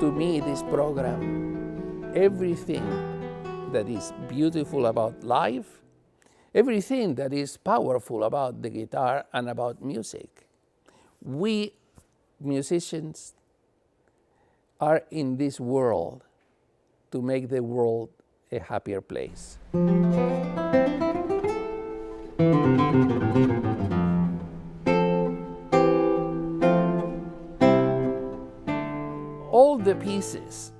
To me, this program, everything that is beautiful about life, everything that is powerful about the guitar and about music. We musicians are in this world to make the world a happier place. All the pieces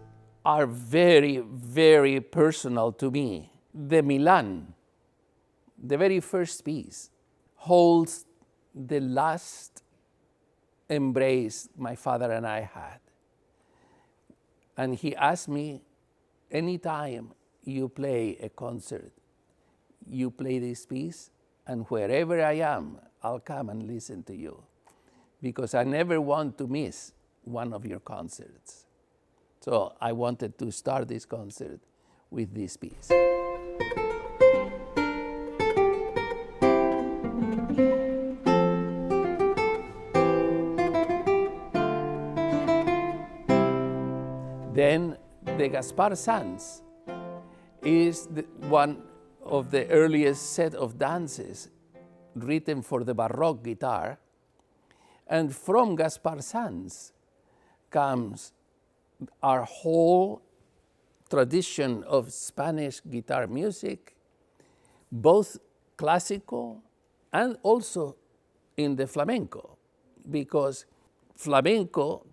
are very, very personal to me. The Milan, the very first piece, holds the last embrace my father and I had. And he asked me, anytime you play a concert, you play this piece, and wherever I am, I'll come and listen to you, because I never want to miss one of your concerts. So I wanted to start this concert with this piece. Then the Gaspar Sanz is one of the earliest set of dances written for the Baroque guitar. And from Gaspar Sanz comes our whole tradition of Spanish guitar music, both classical and also in the flamenco, because flamenco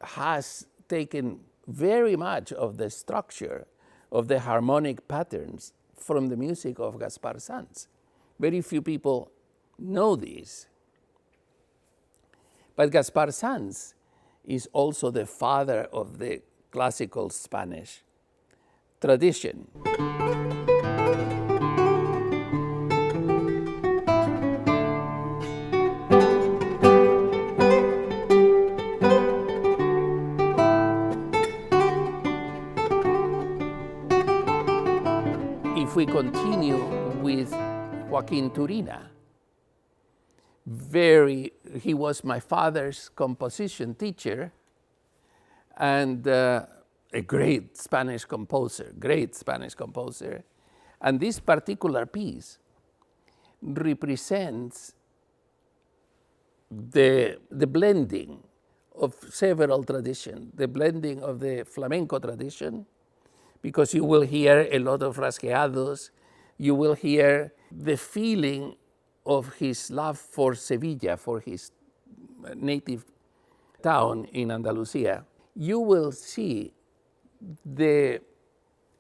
has taken very much of the structure of the harmonic patterns from the music of Gaspar Sanz. Very few people know this. But Gaspar Sanz is also the father of the classical Spanish tradition. If we continue with Joaquin Turina, he was my father's composition teacher and a great Spanish composer. And this particular piece represents the blending of several traditions, the blending of the flamenco tradition, because you will hear a lot of rasgueados, you will hear the feeling of his love for Sevilla, for his native town in Andalusia. You will see the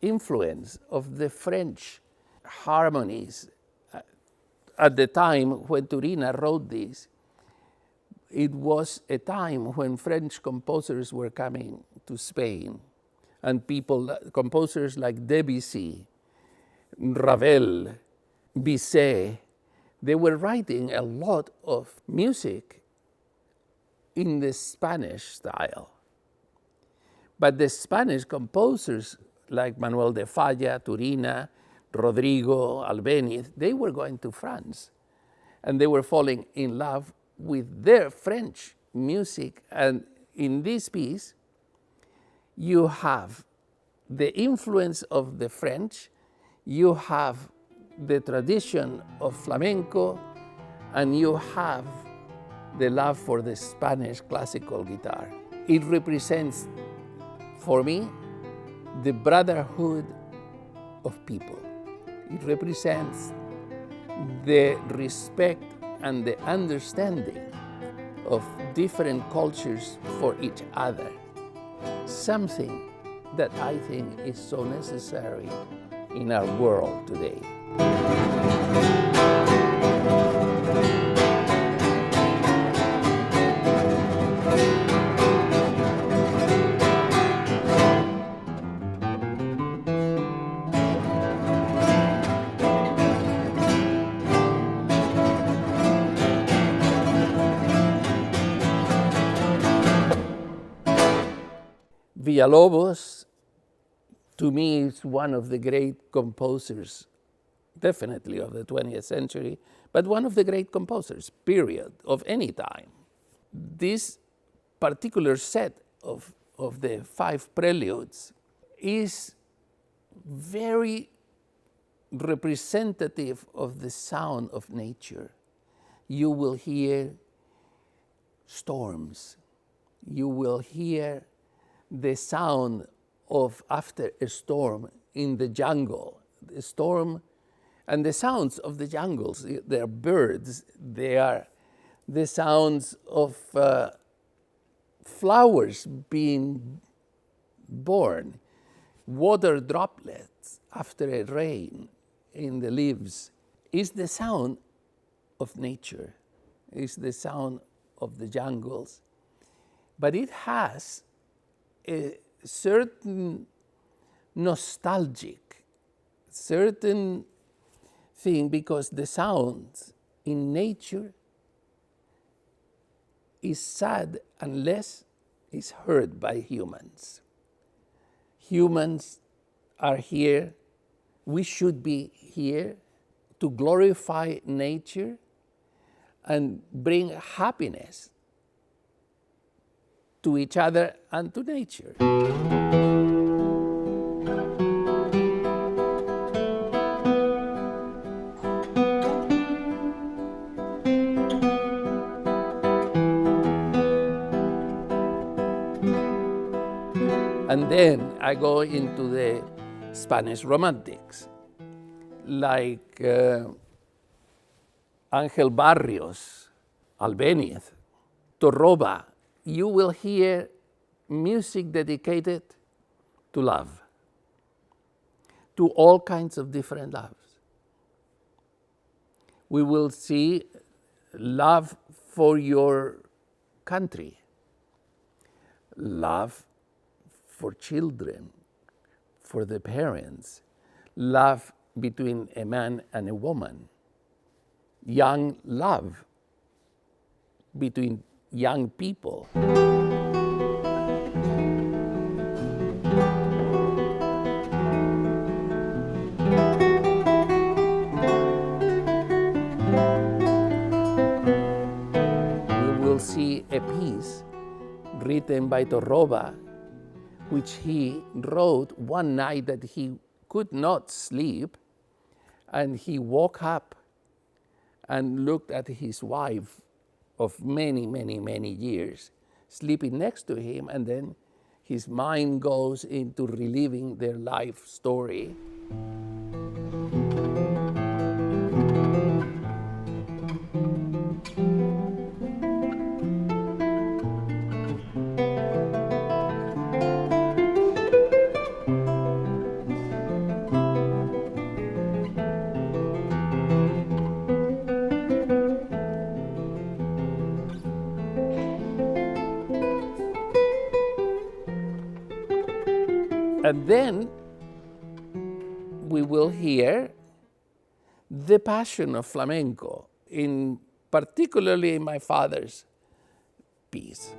influence of the French harmonies. At the time when Turina wrote this, it was a time when French composers were coming to Spain, and composers like Debussy, Ravel, Bizet, they were writing a lot of music in the Spanish style. But the Spanish composers like Manuel de Falla, Turina, Rodrigo, Albéniz, they were going to France, and they were falling in love with their French music. And in this piece, you have the influence of the French, you have the tradition of flamenco, and you have the love for the Spanish classical guitar. It represents, for me, the brotherhood of people. It represents the respect and the understanding of different cultures for each other. Something that I think is so necessary in our world today. Villalobos, to me, is one of the great composers, definitely of the 20th century, but one of the great composers, period, of any time. This particular set of of the 5 preludes is very representative of the sound of nature. You will hear storms. You will hear the sound of after a storm in the jungle. The storm and the sounds of the jungles. They are birds. They are the sounds of flowers being born, water droplets after a rain in the leaves. Is the sound of nature, is the sound of the jungles. But it has a certain nostalgic, certain thing, because the sound in nature is sad unless it's heard by humans. Humans are here, we should be here to glorify nature and bring happiness to each other and to nature. And then I go into the Spanish Romantics, like Ángel Barrios, Albéniz, Torroba. You will hear music dedicated to love, to all kinds of different loves. We will see love for your country, love for children, for the parents, love between a man and a woman, young love between young people. We will see a piece written by Torroba, which he wrote one night that he could not sleep, and he woke up and looked at his wife of many, many, many years sleeping next to him, and then his mind goes into reliving their life story. And then we will hear the passion of flamenco, particularly in my father's piece.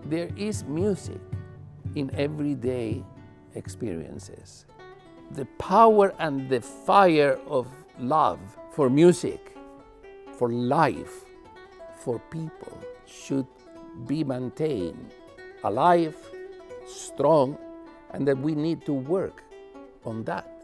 There is music in everyday experiences. The power and the fire of love for music, for life, for people should be maintained alive, strong, and that we need to work on that.